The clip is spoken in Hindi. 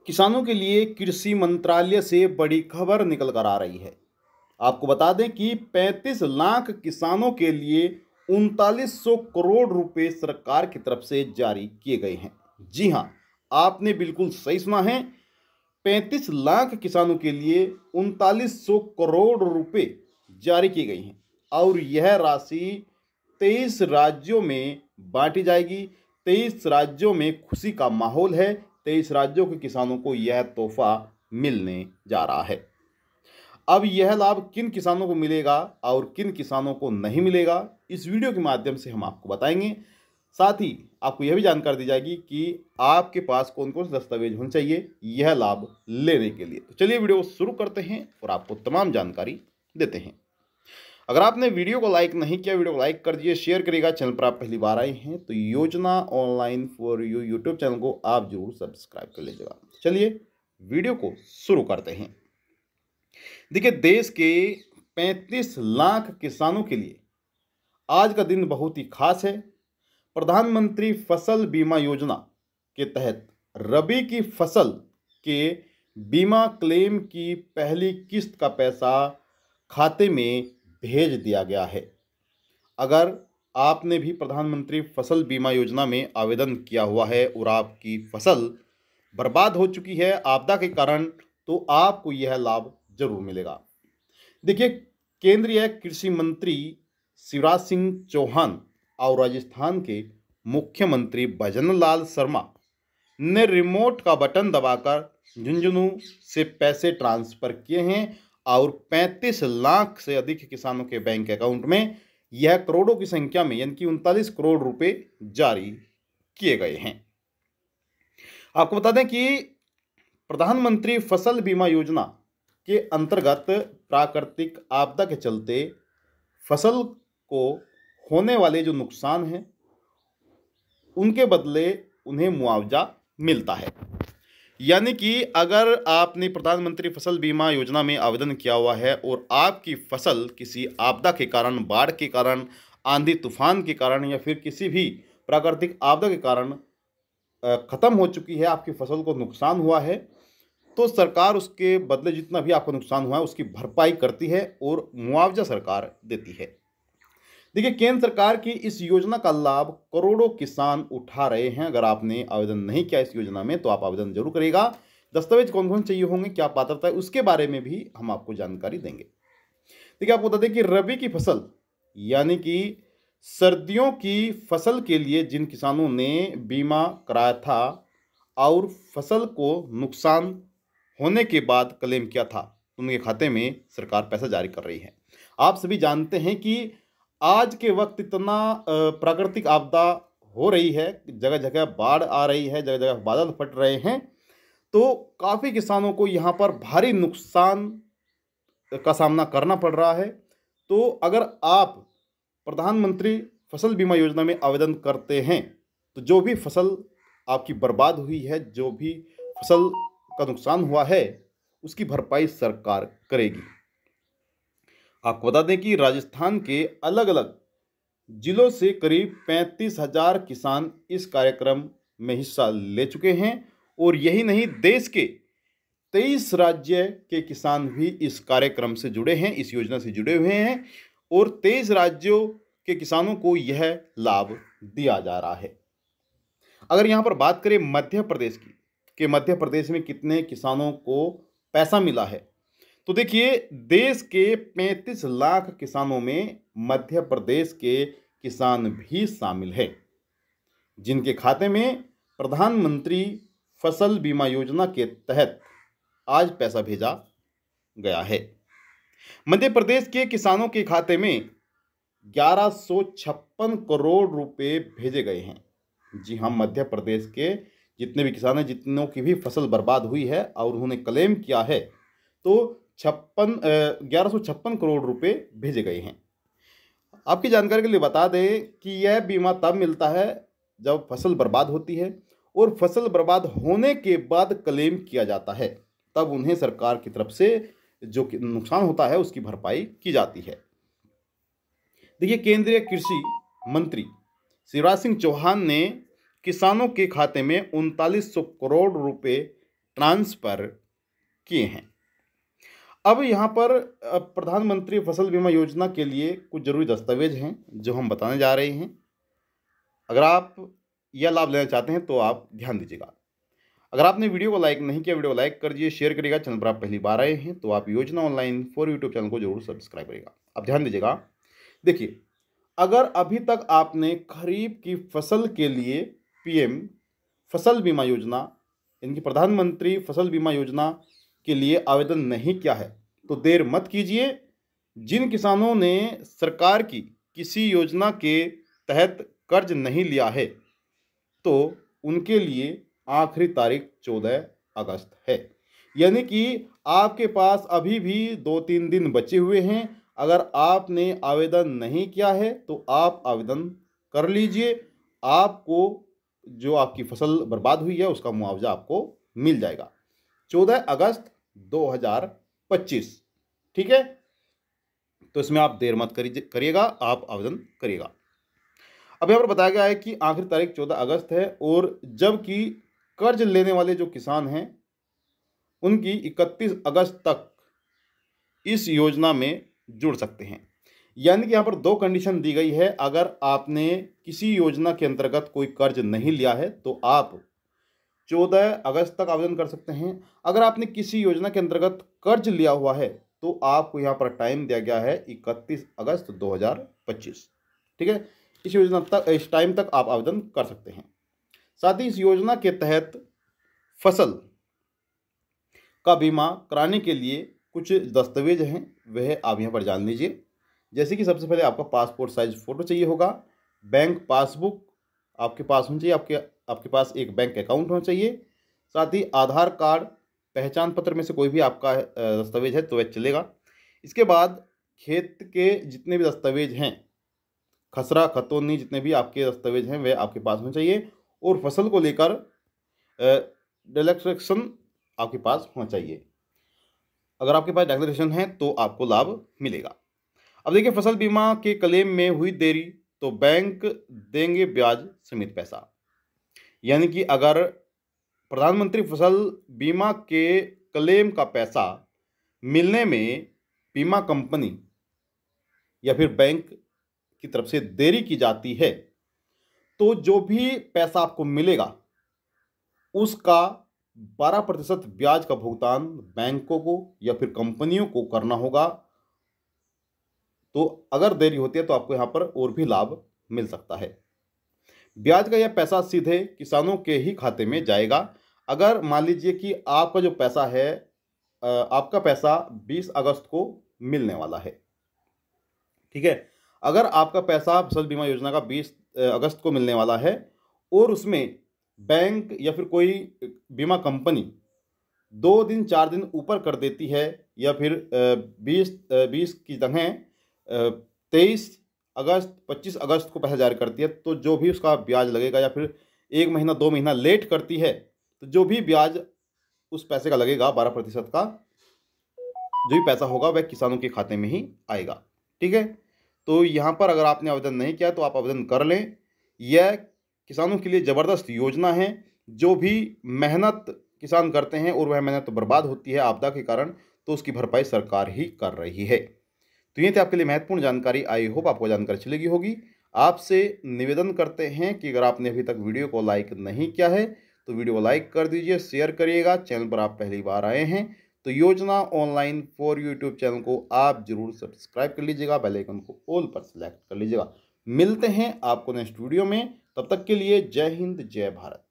किसानों के लिए कृषि मंत्रालय से बड़ी खबर निकल कर आ रही है। आपको बता दें कि 35 लाख किसानों के लिए 3900 करोड़ रुपए सरकार की तरफ से जारी किए गए हैं। जी हां, आपने बिल्कुल सही सुना है। 35 लाख किसानों के लिए 3900 करोड़ रुपए जारी की गई हैं और यह राशि 23 राज्यों में बांटी जाएगी। 23 राज्यों में खुशी का माहौल है। 23 राज्यों के किसानों को यह तोहफा मिलने जा रहा है। अब यह लाभ किन किसानों को मिलेगा और किन किसानों को नहीं मिलेगा, इस वीडियो के माध्यम से हम आपको बताएंगे। साथ ही आपको यह भी जानकारी दी जाएगी कि आपके पास कौन कौन से दस्तावेज होने चाहिए यह लाभ लेने के लिए। तो चलिए वीडियो को शुरू करते हैं और आपको तमाम जानकारी देते हैं। अगर आपने वीडियो को लाइक नहीं किया, वीडियो को लाइक कर दीजिए, शेयर करिएगा। चैनल पर आप पहली बार आए हैं तो योजना online for you YouTube channel को आप जरूर सब्सक्राइब कर लीजिएगा। चलिए वीडियो को शुरू करते हैं। देखिए, देश के 35 लाख किसानों के लिए आज का दिन बहुत ही खास है। प्रधानमंत्री फसल बीमा योजना के तहत रबी की फसल के बीमा क्लेम की पहली किस्त का पैसा खाते में भेज दिया गया है। अगर आपने भी प्रधानमंत्री फसल बीमा योजना में आवेदन किया हुआ है और आपकी फसल बर्बाद हो चुकी है आपदा के कारण, तो आपको यह लाभ जरूर मिलेगा। देखिए, केंद्रीय कृषि मंत्री शिवराज सिंह चौहान और राजस्थान के मुख्यमंत्री भजनलाल शर्मा ने रिमोट का बटन दबाकर झुंझुनू से पैसे ट्रांसफर किए हैं और 35 लाख से अधिक किसानों के बैंक अकाउंट में यह करोड़ों की संख्या में यानी कि 39 करोड़ रुपए जारी किए गए हैं। आपको बता दें कि प्रधानमंत्री फसल बीमा योजना के अंतर्गत प्राकृतिक आपदा के चलते फसल को होने वाले जो नुकसान हैं उनके बदले उन्हें मुआवजा मिलता है। यानी कि अगर आपने प्रधानमंत्री फसल बीमा योजना में आवेदन किया हुआ है और आपकी फसल किसी आपदा के कारण, बाढ़ के कारण, आंधी तूफान के कारण या फिर किसी भी प्राकृतिक आपदा के कारण ख़त्म हो चुकी है, आपकी फसल को नुकसान हुआ है, तो सरकार उसके बदले जितना भी आपको नुकसान हुआ है उसकी भरपाई करती है और मुआवजा सरकार देती है। देखिए, केंद्र सरकार की इस योजना का लाभ करोड़ों किसान उठा रहे हैं। अगर आपने आवेदन नहीं किया इस योजना में तो आप आवेदन जरूर करिएगा। दस्तावेज कौन कौन चाहिए होंगे, क्या पात्रता है, उसके बारे में भी हम आपको जानकारी देंगे। देखिए, आपको बता दें कि रबी की फसल यानी कि सर्दियों की फसल के लिए जिन किसानों ने बीमा कराया था और फसल को नुकसान होने के बाद क्लेम किया था, उनके खाते में सरकार पैसा जारी कर रही है। आप सभी जानते हैं कि आज के वक्त इतना प्राकृतिक आपदा हो रही है, जगह जगह बाढ़ आ रही है, जगह जगह बादल फट रहे हैं, तो काफ़ी किसानों को यहाँ पर भारी नुकसान का सामना करना पड़ रहा है। तो अगर आप प्रधानमंत्री फसल बीमा योजना में आवेदन करते हैं तो जो भी फसल आपकी बर्बाद हुई है, जो भी फसल का नुकसान हुआ है, उसकी भरपाई सरकार करेगी। आपको बता दें कि राजस्थान के अलग अलग जिलों से करीब 35,000 किसान इस कार्यक्रम में हिस्सा ले चुके हैं और यही नहीं, देश के 23 राज्य के किसान भी इस कार्यक्रम से जुड़े हैं, इस योजना से जुड़े हुए हैं और 23 राज्यों के किसानों को यह लाभ दिया जा रहा है। अगर यहाँ पर बात करें मध्य प्रदेश की कि मध्य प्रदेश में कितने किसानों को पैसा मिला है, तो देखिए, देश के 35 लाख किसानों में मध्य प्रदेश के किसान भी शामिल हैं जिनके खाते में प्रधानमंत्री फसल बीमा योजना के तहत आज पैसा भेजा गया है। मध्य प्रदेश के किसानों के खाते में 1156 करोड़ रुपए भेजे गए हैं। जी हाँ, मध्य प्रदेश के जितने भी किसान हैं, जितनों की भी फसल बर्बाद हुई है और उन्होंने क्लेम किया है, तो 1156 करोड़ रुपए भेजे गए हैं। आपकी जानकारी के लिए बता दें कि यह बीमा तब मिलता है जब फसल बर्बाद होती है और फसल बर्बाद होने के बाद क्लेम किया जाता है, तब उन्हें सरकार की तरफ से जो नुकसान होता है उसकी भरपाई की जाती है। देखिए, केंद्रीय कृषि मंत्री शिवराज सिंह चौहान ने किसानों के खाते में 3900 करोड़ रुपए ट्रांसफ़र किए हैं। अब यहाँ पर प्रधानमंत्री फसल बीमा योजना के लिए कुछ ज़रूरी दस्तावेज हैं जो हम बताने जा रहे हैं। अगर आप यह लाभ लेना चाहते हैं तो आप ध्यान दीजिएगा। अगर आपने वीडियो को लाइक नहीं किया, वीडियो को लाइक कर दीजिए, शेयर करिएगा। चैनल पर आप पहली बार आए हैं तो आप योजना ऑनलाइन फॉर यूट्यूब चैनल को जरूर सब्सक्राइब करिएगा। अब ध्यान दीजिएगा। देखिए, अगर अभी तक आपने खरीफ की फसल के लिए पीएम फसल बीमा योजना, इनकी प्रधानमंत्री फसल बीमा योजना के लिए आवेदन नहीं किया है तो देर मत कीजिए। जिन किसानों ने सरकार की किसी योजना के तहत कर्ज नहीं लिया है तो उनके लिए आखिरी तारीख 14 अगस्त है, यानी कि आपके पास अभी भी 2-3 दिन बचे हुए हैं। अगर आपने आवेदन नहीं किया है तो आप आवेदन कर लीजिए। आपको जो आपकी फसल बर्बाद हुई है उसका मुआवजा आपको मिल जाएगा 14 अगस्त 2025। ठीक है, तो इसमें आप देर मत करिएगा, आप आवेदन करिएगा। अब यहाँ पर बताया गया है कि आखिरी तारीख 14 अगस्त है और जबकि कर्ज लेने वाले जो किसान हैं उनकी 31 अगस्त तक इस योजना में जुड़ सकते हैं। यानी कि यहाँ पर 2 कंडीशन दी गई है। अगर आपने किसी योजना के अंतर्गत कोई कर्ज नहीं लिया है तो आप 14 अगस्त तक आवेदन कर सकते हैं। अगर आपने किसी योजना के अंतर्गत कर्ज लिया हुआ है तो आपको यहाँ पर टाइम दिया गया है 31 अगस्त 2025। ठीक है, इस टाइम तक आप आवेदन कर सकते हैं। साथ ही इस योजना के तहत फसल का बीमा कराने के लिए कुछ दस्तावेज हैं, वह आप यहाँ पर जान लीजिए। जैसे कि सबसे पहले आपका पासपोर्ट साइज फ़ोटो चाहिए होगा, बैंक पासबुक आपके पास होनी चाहिए, आपके पास एक बैंक अकाउंट होना चाहिए। साथ ही आधार कार्ड, पहचान पत्र में से कोई भी आपका दस्तावेज है तो वह चलेगा। इसके बाद खेत के जितने भी दस्तावेज हैं, खसरा खतौनी, जितने भी आपके दस्तावेज हैं वह आपके पास होने चाहिए और फसल को लेकर डिक्लेरेशन आपके पास होना चाहिए। अगर आपके पास डिक्लेरेशन है तो आपको लाभ मिलेगा। अब देखिए, फसल बीमा के क्लेम में हुई देरी तो बैंक देंगे ब्याज समेत पैसा। यानी कि अगर प्रधानमंत्री फसल बीमा के क्लेम का पैसा मिलने में बीमा कंपनी या फिर बैंक की तरफ से देरी की जाती है तो जो भी पैसा आपको मिलेगा उसका 12% ब्याज का भुगतान बैंकों को या फिर कंपनियों को करना होगा। तो अगर देरी होती है तो आपको यहाँ पर और भी लाभ मिल सकता है। ब्याज का यह पैसा सीधे किसानों के ही खाते में जाएगा। अगर मान लीजिए कि आपका जो पैसा है, आपका पैसा 20 अगस्त को मिलने वाला है। ठीक है, अगर आपका पैसा फसल बीमा योजना का 20 अगस्त को मिलने वाला है और उसमें बैंक या फिर कोई बीमा कंपनी 2 दिन 4 दिन ऊपर कर देती है या फिर 20 की जगह 23 अगस्त 25 अगस्त को पैसा जारी करती है तो जो भी उसका ब्याज लगेगा, या फिर 1 महीना 2 महीना लेट करती है तो जो भी ब्याज उस पैसे का लगेगा 12% का जो भी पैसा होगा वह किसानों के खाते में ही आएगा। ठीक है, तो यहाँ पर अगर आपने आवेदन नहीं किया तो आप आवेदन कर लें। यह किसानों के लिए ज़बरदस्त योजना है। जो भी मेहनत किसान करते हैं और वह मेहनत तो बर्बाद होती है आपदा के कारण, तो उसकी भरपाई सरकार ही कर रही है। तो ये थी आपके लिए महत्वपूर्ण जानकारी। आई होप आपको जानकारी अच्छी लगी होगी। आपसे निवेदन करते हैं कि अगर आपने अभी तक वीडियो को लाइक नहीं किया है तो वीडियो को लाइक कर दीजिए, शेयर करिएगा। चैनल पर आप पहली बार आए हैं तो योजना ऑनलाइन फॉर यूट्यूब चैनल को आप जरूर सब्सक्राइब कर लीजिएगा, बेल आइकन को ऑल पर सेलेक्ट कर लीजिएगा। मिलते हैं आपको नेक्स्ट वीडियो में, तब तक के लिए जय हिंद जय भारत।